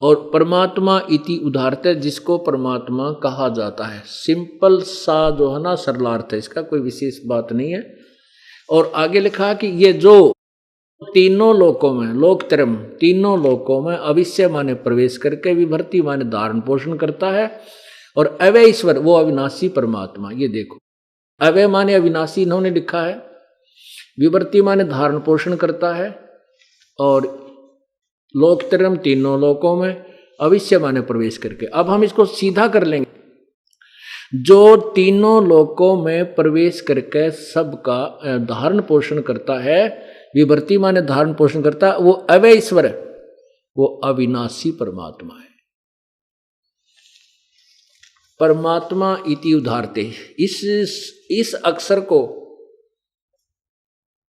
और परमात्मा इति उदाहरत, जिसको परमात्मा कहा जाता है। सिंपल सा जो है ना सरलार्थ है इसका, कोई विशेष बात नहीं है। और आगे लिखा कि ये जो तीनों लोकों में, लोकत्रयम तीनों लोकों में अविश्य माने प्रवेश करके, विभर्ति माने धारण पोषण करता है, और अवय ईश्वर वो अविनाशी परमात्मा। ये देखो, अवय माने अविनाशी इन्होंने लिखा है, विभर्ति माने धारण पोषण करता है, और लोकत्रयम तीनों लोकों में अविश्य माने प्रवेश करके। अब हम इसको सीधा कर लेंगे, जो तीनों लोकों में प्रवेश करके सबका धारण पोषण करता है, विभर्ति माने धारण पोषण करता है, वो अवय ईश्वर है, वो अविनाशी परमात्मा है। परमात्मा इति उदाहरते, इस अक्षर को,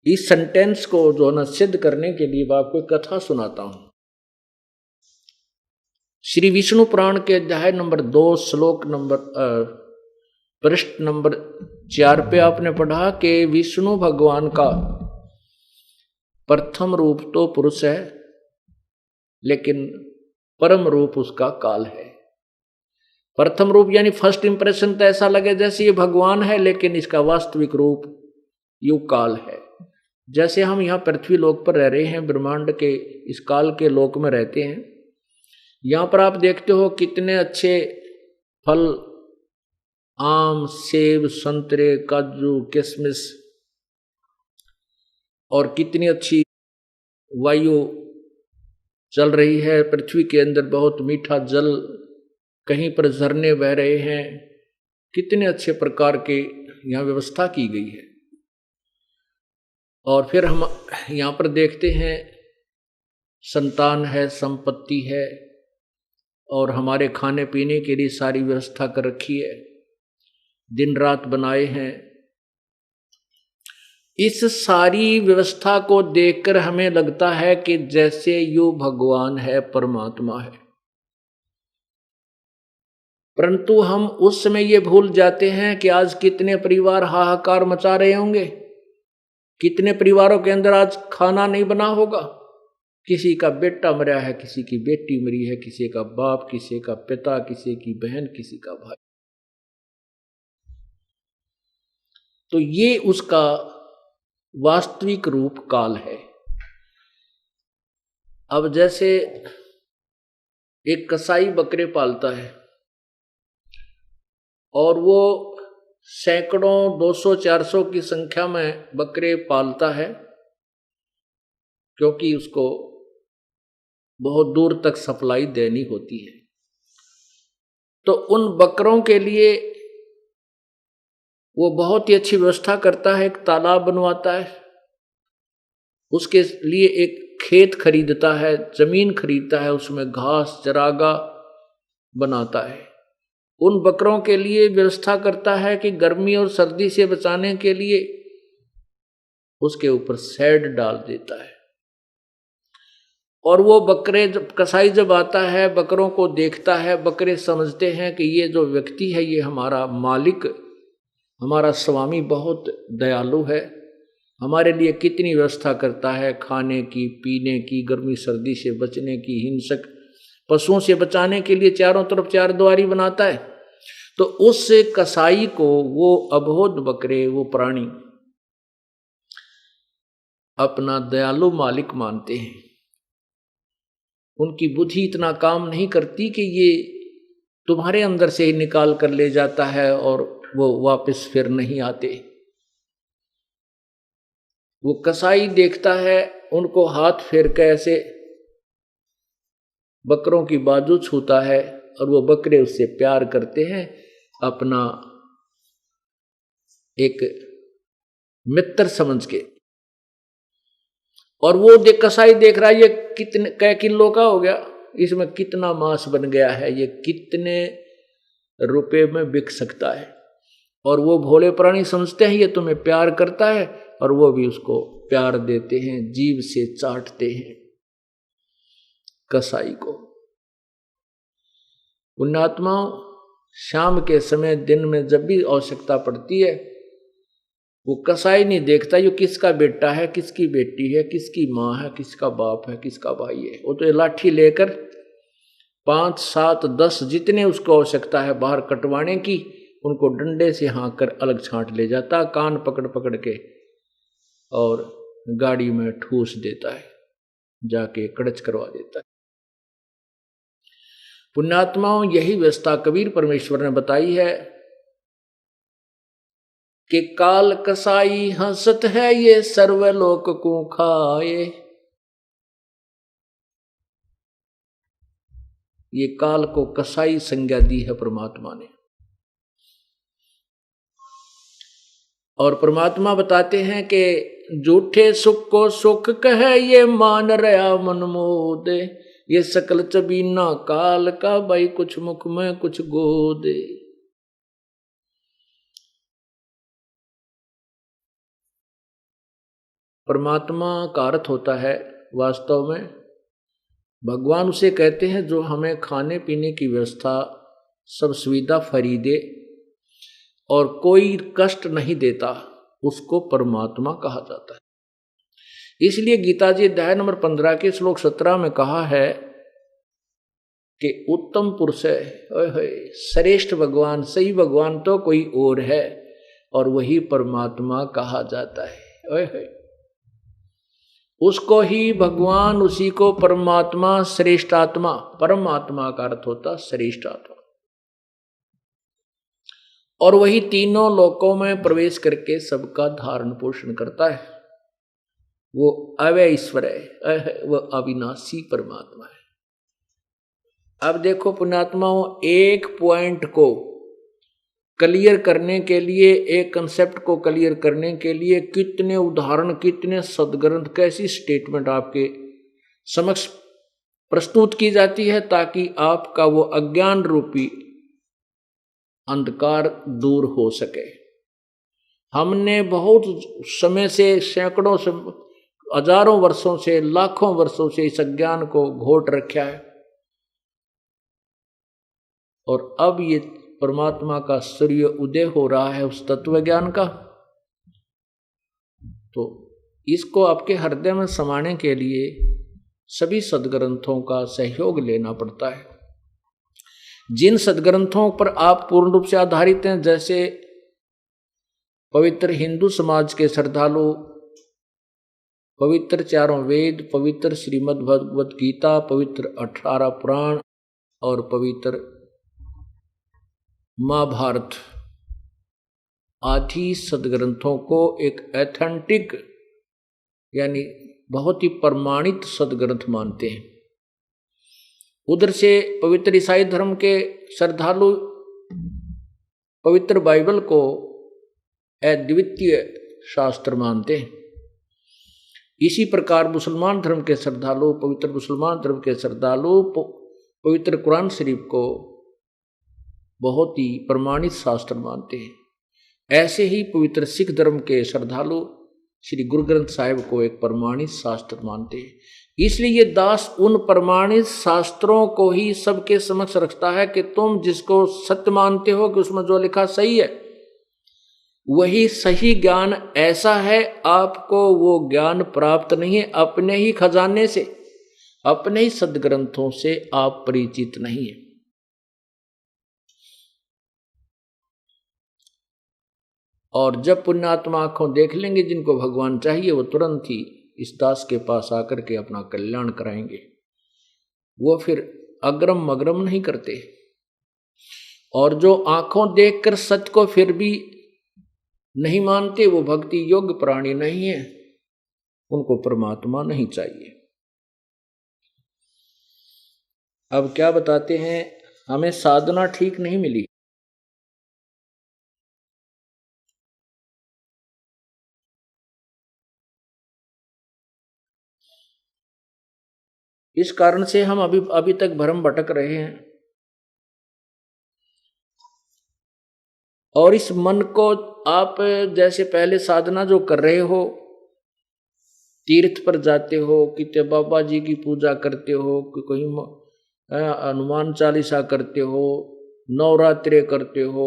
इस सेंटेंस को जो ना सिद्ध करने के लिए मैं आपको एक कथा सुनाता हूं। श्री विष्णु पुराण के अध्याय नंबर 2 श्लोक नंबर पृष्ठ नंबर 4 पे आपने पढ़ा कि विष्णु भगवान का प्रथम रूप तो पुरुष है, लेकिन परम रूप उसका काल है। प्रथम रूप यानी फर्स्ट इंप्रेशन तो ऐसा लगे जैसे ये भगवान है, लेकिन इसका वास्तविक रूप युग काल है। जैसे हम यहाँ पृथ्वी लोक पर रह रहे हैं, ब्रह्मांड के इस काल के लोक में रहते हैं, यहाँ पर आप देखते हो कितने अच्छे फल, आम, सेब, संतरे, काजू, किशमिश, और कितनी अच्छी वायु चल रही है पृथ्वी के अंदर, बहुत मीठा जल, कहीं पर झरने बह रहे हैं, कितने अच्छे प्रकार के यहाँ व्यवस्था की गई है। और फिर हम यहाँ पर देखते हैं संतान है, संपत्ति है, और हमारे खाने पीने के लिए सारी व्यवस्था कर रखी है, दिन रात बनाए हैं। इस सारी व्यवस्था को देखकर हमें लगता है कि जैसे यू भगवान है, परमात्मा है, परंतु हम उस समय ये भूल जाते हैं कि आज कितने परिवार हाहाकार मचा रहे होंगे, कितने परिवारों के अंदर आज खाना नहीं बना होगा, किसी का बेटा मरा है, किसी की बेटी मरी है, किसी का बाप, किसी का पिता, किसी की बहन, किसी का भाई। तो ये उसका वास्तविक रूप काल है। अब जैसे एक कसाई बकरे पालता है और वो सैकड़ों 200-400 की संख्या में बकरे पालता है, क्योंकि उसको बहुत दूर तक सप्लाई देनी होती है। तो उन बकरों के लिए वो बहुत ही अच्छी व्यवस्था करता है, एक तालाब बनवाता है, उसके लिए एक खेत खरीदता है, जमीन खरीदता है, उसमें घास चरागा बनाता है, उन बकरों के लिए व्यवस्था करता है कि गर्मी और सर्दी से बचाने के लिए उसके ऊपर शेड डाल देता है। और वो बकरे जब कसाई जब आता है, बकरों को देखता है, बकरे समझते हैं कि ये जो व्यक्ति है ये हमारा मालिक, हमारा स्वामी बहुत दयालु है, हमारे लिए कितनी व्यवस्था करता है, खाने की, पीने की, गर्मी सर्दी से बचने की, हिंसक पशुओं से बचाने के लिए चारों तरफ चार द्वारी बनाता है। तो उस कसाई को वो अबोध बकरे, वो प्राणी अपना दयालु मालिक मानते हैं। उनकी बुद्धि इतना काम नहीं करती कि ये तुम्हारे अंदर से ही निकाल कर ले जाता है और वो वापस फिर नहीं आते। वो कसाई देखता है, उनको हाथ फेर के ऐसे बकरों की बाजू छूता है और वो बकरे उससे प्यार करते हैं, अपना एक मित्र समझ के। और वो कसाई देख रहा है ये कितने कै किलो का हो गया, इसमें कितना मांस बन गया है, ये कितने रुपए में बिक सकता है। और वो भोले प्राणी समझते हैं ये तुम्हें प्यार करता है, और वो भी उसको प्यार देते हैं, जीभ से चाटते हैं कसाई को। पुण्यात्माओं, शाम के समय, दिन में जब भी आवश्यकता पड़ती है, वो कसाई नहीं देखता ये किसका बेटा है, किसकी बेटी है, किसकी माँ है, किसका बाप है, किसका भाई है। वो तो ये लाठी लेकर 5, 7, 10 जितने उसको आवश्यकता है बाहर कटवाने की, उनको डंडे से हाँक कर अलग छांट ले जाता, कान पकड़ पकड़ के और गाड़ी में ठूस देता है, जाके कड़च करवा देता है। पुण्यात्माओं, यही व्यवस्था कबीर परमेश्वर ने बताई है कि काल कसाई हंसत है ये सर्वलोक को खाए। ये काल को कसाई संज्ञा दी है परमात्मा ने। और परमात्मा बताते हैं कि झूठे सुख को सुख कहे ये मान रहा मनमोद, ये सकल चबीना काल का भाई कुछ मुख में कुछ गोद। परमात्मा का अर्थ होता है वास्तव में भगवान उसे कहते हैं जो हमें खाने पीने की व्यवस्था सब सुविधा फ्री दे और कोई कष्ट नहीं देता, उसको परमात्मा कहा जाता है। इसलिए गीता जी अध्याय नंबर 15 के श्लोक 17 में कहा है कि उत्तम पुरुष है, श्रेष्ठ भगवान, सही भगवान तो कोई और है और वही परमात्मा कहा जाता है। उसको ही भगवान, उसी को परमात्मा, श्रेष्ठ आत्मा, परमात्मा का अर्थ होता श्रेष्ठ आत्मा। और वही तीनों लोकों में प्रवेश करके सबका धारण पोषण करता है। वो अव्यय ईश्वर है, वो अविनाशी परमात्मा है। अब देखो पुण्यात्माओं, एक पॉइंट को क्लियर करने के लिए, एक कंसेप्ट को क्लियर करने के लिए कितने उदाहरण, कितने सदग्रंथ, कैसी स्टेटमेंट आपके समक्ष प्रस्तुत की जाती है ताकि आपका वो अज्ञान रूपी अंधकार दूर हो सके। हमने बहुत समय से, सैकड़ों से, हजारों वर्षों से, लाखों वर्षों से इस अज्ञान को घोट रखा है और अब ये परमात्मा का सूर्य उदय हो रहा है उस तत्व ज्ञान का। तो इसको आपके हृदय में समाने के लिए सभी सदग्रंथों का सहयोग लेना पड़ता है। जिन सदग्रंथों पर आप पूर्ण रूप से आधारित हैं, जैसे पवित्र हिंदू समाज के श्रद्धालु पवित्र चारों वेद, पवित्र श्रीमद् भगवत गीता, पवित्र 18 पुराण और पवित्र महाभारत आदि सदग्रंथों को एक एथेंटिक यानी बहुत ही प्रमाणित सदग्रंथ मानते हैं। उधर से पवित्र ईसाई धर्म के श्रद्धालु पवित्र बाइबल को अद्वितीय शास्त्र मानते हैं। इसी प्रकार मुसलमान धर्म के श्रद्धालु, पवित्र मुसलमान धर्म के श्रद्धालु पवित्र कुरान शरीफ को बहुत ही प्रमाणित शास्त्र मानते हैं। ऐसे ही पवित्र सिख धर्म के श्रद्धालु श्री गुरु ग्रंथ साहिब को एक प्रमाणित शास्त्र मानते हैं। इसलिए ये दास उन प्रमाणित शास्त्रों को ही सबके समक्ष रखता है कि तुम जिसको सत्य मानते हो कि उसमें जो लिखा सही है, वही सही ज्ञान ऐसा है, आपको वो ज्ञान प्राप्त नहीं है अपने ही खजाने से, अपने ही सदग्रंथों से आप परिचित नहीं है। और जब पुण्यात्मा आंखों देख लेंगे जिनको भगवान चाहिए, वो तुरंत ही इस दास के पास आकर के अपना कल्याण कराएंगे। वो फिर अग्रम मग्रम नहीं करते। और जो आंखों देखकर सत्य को फिर भी नहीं मानते, वो भक्ति योग्य प्राणी नहीं है, उनको परमात्मा नहीं चाहिए। अब क्या बताते हैं, हमें साधना ठीक नहीं मिली। इस कारण से हम अभी तक भ्रम भटक रहे हैं। और इस मन को आप जैसे पहले साधना जो कर रहे हो, तीर्थ पर जाते हो, कितने बाबा जी की पूजा करते हो, कहीं हनुमान चालीसा करते हो, नवरात्रे करते हो,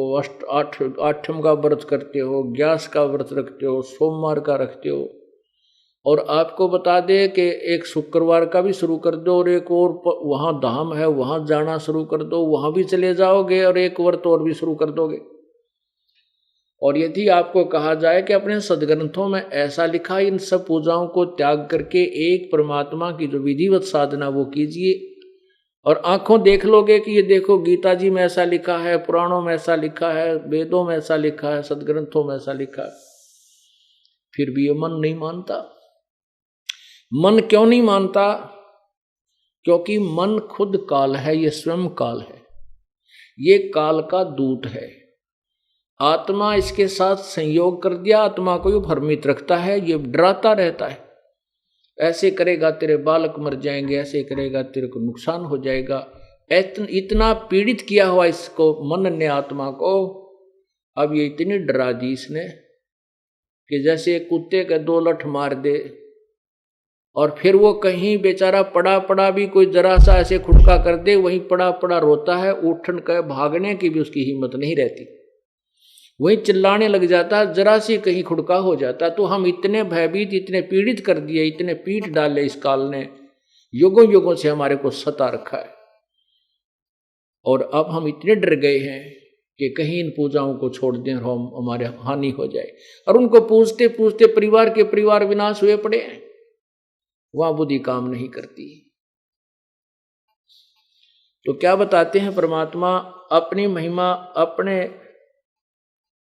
आठम का व्रत करते हो, ग्यास का व्रत रखते हो, सोमवार का रखते हो, और आपको बता दे कि एक शुक्रवार का भी शुरू कर दो और एक और वहाँ धाम है वहाँ जाना शुरू कर दो, वहाँ भी चले जाओगे और एक व्रत और भी शुरू कर दोगे। और यदि आपको कहा जाए कि अपने सदग्रंथों में ऐसा लिखा, इन सब पूजाओं को त्याग करके एक परमात्मा की जो विधिवत साधना वो कीजिए, और आंखों देख लोगे कि ये देखो गीता जी में ऐसा लिखा है, पुराणों में ऐसा लिखा है, वेदों में ऐसा लिखा है, सदग्रंथों में ऐसा लिखा है, फिर भी ये मन नहीं मानता। मन क्यों नहीं मानता? क्योंकि मन खुद काल है, ये स्वयं काल है, ये काल का दूत है। आत्मा इसके साथ संयोग कर दिया, आत्मा को ये भ्रमित रखता है, ये डराता रहता है, ऐसे करेगा तेरे बालक मर जाएंगे, ऐसे करेगा तेरे को नुकसान हो जाएगा। इतना पीड़ित किया हुआ इसको मन ने, आत्मा को, अब ये इतनी डरा दी इसने कि जैसे कुत्ते के 2 लठ मार दे और फिर वो कहीं बेचारा पड़ा पड़ा भी कोई जरा सा ऐसे खुटका कर दे, वहीं पड़ा पड़ा रोता है, उठन के भागने की भी उसकी हिम्मत नहीं रहती, वहीं चिल्लाने लग जाता, जरा सी कहीं खुड़का हो जाता। तो हम इतने भयभीत, इतने पीड़ित कर दिए, इतने पीठ डाले इस काल ने, युगों युगों से हमारे को सता रखा है। और अब हम इतने डर गए हैं कि कहीं इन पूजाओं को छोड़ दें और हम हमारे हानि हो जाए। और उनको पूछते पूछते परिवार विनाश हुए पड़े हैं, वहां बुद्धि काम नहीं करती। तो क्या बताते हैं परमात्मा? अपनी महिमा,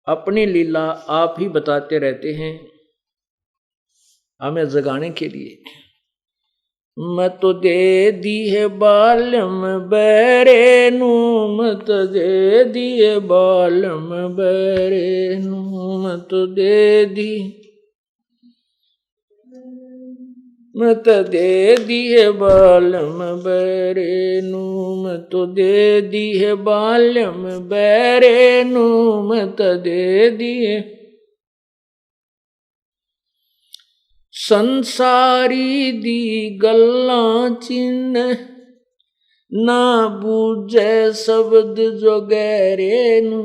अपनी लीला आप ही बताते रहते हैं हमें जगाने के लिए। मैं तो दे दी है बालम बैरे नू, मैं तो दे दी है बालम बैरे नू, मैं तो दे दी, मैं तो दे दी है बालम बैरे नू, मैं तो दे दी है बालम बैरे नू, मैं तो दे दी है। संसारी दी गल्लां चिन्ह, ना बूझे शब्द जो गहरे नू,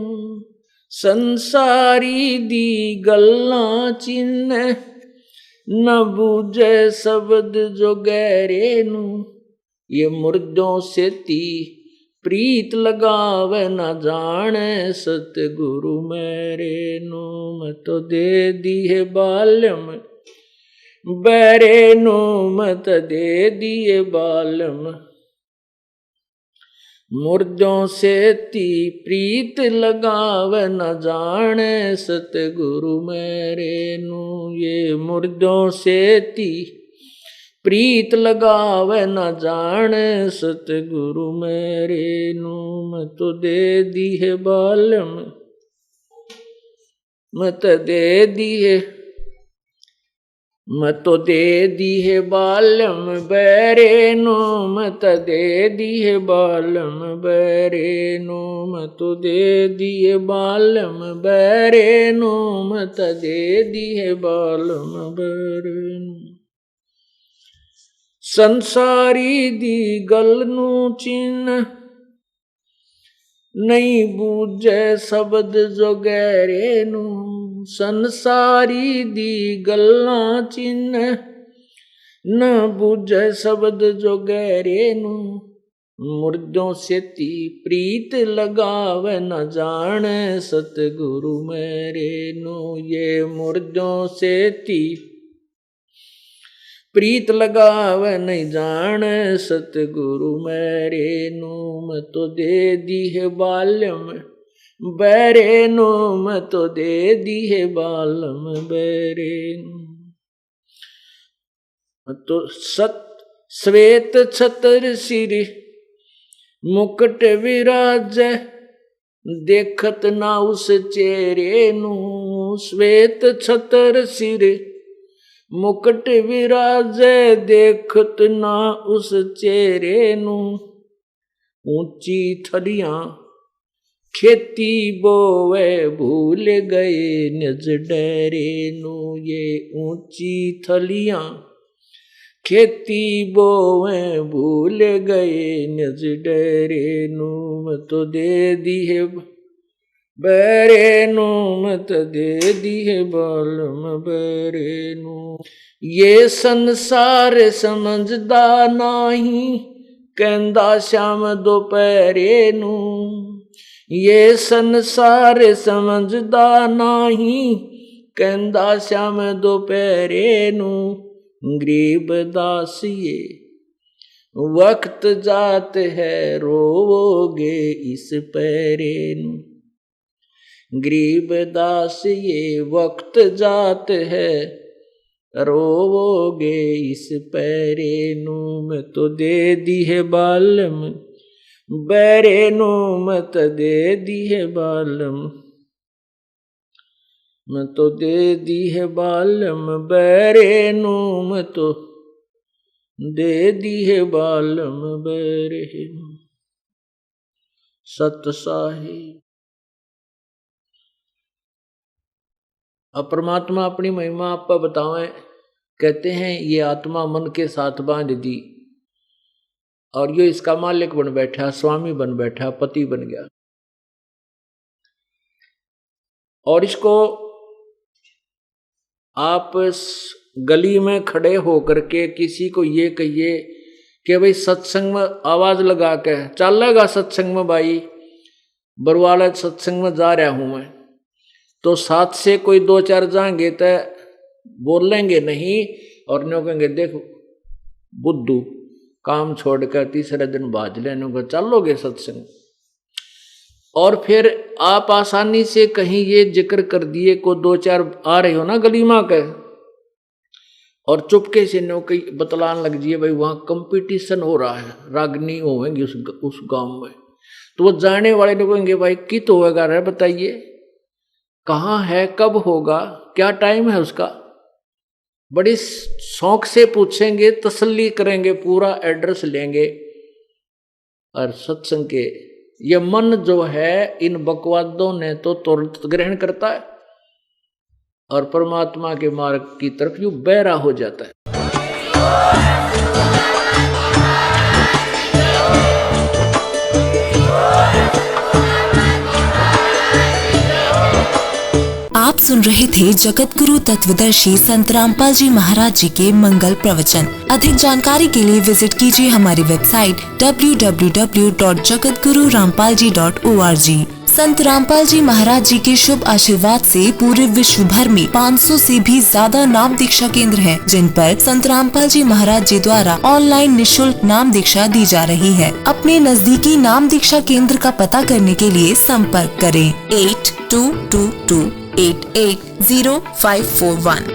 संसारी दी गल्लां चिन्ह, न बूझे शब्द जो गहरे नू, ये मुर्दों से ती प्रीत लगावे न जाने सतगुरु मेरे नू, मैं तो दे दी है बालम बैरे नू, मैं तो दे दी है बालम, मुर्दों से ती प्रीत लगावे न जाने सतगुरु मेरे नू, ये मुर्दों से ती प्रीत लगावे न जाने सतगुरु मेरे नू, मैं तो दे दी है बालम, मैं तो दे दी है, मैं तो दे दी है बालम बैरे नू, मैं तो दे दी है बालम बैरे नू, मैं तो दे दी है बालम बैरे नू, मैं तो दे दी है बालम बैरे नू। संसारी दी गल नू चिन्ह, नहीं बूझे शब्द जो गहरे नू, संसारी दी गल्लां चिन्ह, न बूझे शब्द जो गहरे नू, मुर्दों से ती प्रीत लगावे न जाने सतगुरु मेरे नू, ये मुर्दों से ती प्रीत लगावे नहीं जाने सतगुरु मेरे नू, मैं तो दे दी है बालम बैरे नू, मैं तो दे दी है बालम बैरे नू, तो श्वेत छतर सिर मुकुट विराज, देखत ना उस चेहरे नू, श्वेत छतर सिर मुकुट विराजे, देखत ना उस चेहरे नू, ऊंची थलियां खेती बोवे भूल गए निज डेरे नू, ये ऊंची थलियां खेती बोवे भूल गए निज डेरे नू, मैं तो दे दी है बैरे नू, मैं तो दे दी है बालम बैरे नू, ये संसार समझदा नाही कहंदा श्याम दोपहरे नू, ये संसार समझदा नाही, कहंदा श्याम दोपहरे नू, गरीब दास ये वक्त जात है, रोवोगे इस पैरे नू। गरीब दास ये वक्त जात है, रोवोगे इस पैरे नू। मैं तो दे दी है बालम, बैरे नू मत दे दी है बालम। मैं तो दे दी है बालम, बैरे नू मैं तो दे दी है बालम, बैरे नू। सत साहिब। अब परमात्मा अपनी महिमा आप पर बतावें, कहते हैं ये आत्मा मन के साथ बांध दी और ये इसका मालिक बन बैठा, स्वामी बन बैठा, पति बन गया। और इसको आप गली में खड़े होकर के किसी को ये कहिए कि भाई सत्संग में आवाज लगा के चलेगा, सत्संग में भाई बरवाला सत्संग में जा रहा हूं मैं, तो साथ से कोई दो चार जाएंगे तो बोलेंगे नहीं और न्यों कहेंगे देखो बुद्धू काम छोड़कर तीसरे दिन बाज लेने को चलोगे सत्संग। और फिर आप आसानी से कहीं ये जिक्र कर दिए को दो चार आ रहे हो ना गली माँ के, और चुपके से नो कहीं बतलान लग जाइए भाई वहां कंपटीशन हो रहा है, रागनी होंगी उस गांव में, तो वो जाने वाले लोग कहेंगे भाई कित होगा रे बताइए, कहाँ है, कब होगा, क्या टाइम है उसका। बड़ी शौक से पूछेंगे, तसल्ली करेंगे, पूरा एड्रेस लेंगे। और सत्संग के ये मन जो है इन बकवादों ने तो तुरंत ग्रहण करता है और परमात्मा के मार्ग की तरफ यूं बहरा हो जाता है। आप सुन रहे थे जगत गुरु तत्वदर्शी संत रामपाल जी महाराज जी के मंगल प्रवचन। अधिक जानकारी के लिए विजिट कीजिए हमारी वेबसाइट www.jagatgururampalji.org। संत रामपाल जी महाराज जी के शुभ आशीर्वाद से पूरे विश्व भर में 500 से भी ज्यादा नाम दीक्षा केंद्र हैं, जिन पर संत रामपाल जी महाराज जी द्वारा ऑनलाइन निशुल्क नाम दीक्षा दी जा रही है। अपने नजदीकी नाम दीक्षा केंद्र का पता करने के लिए संपर्क करें 8222880541।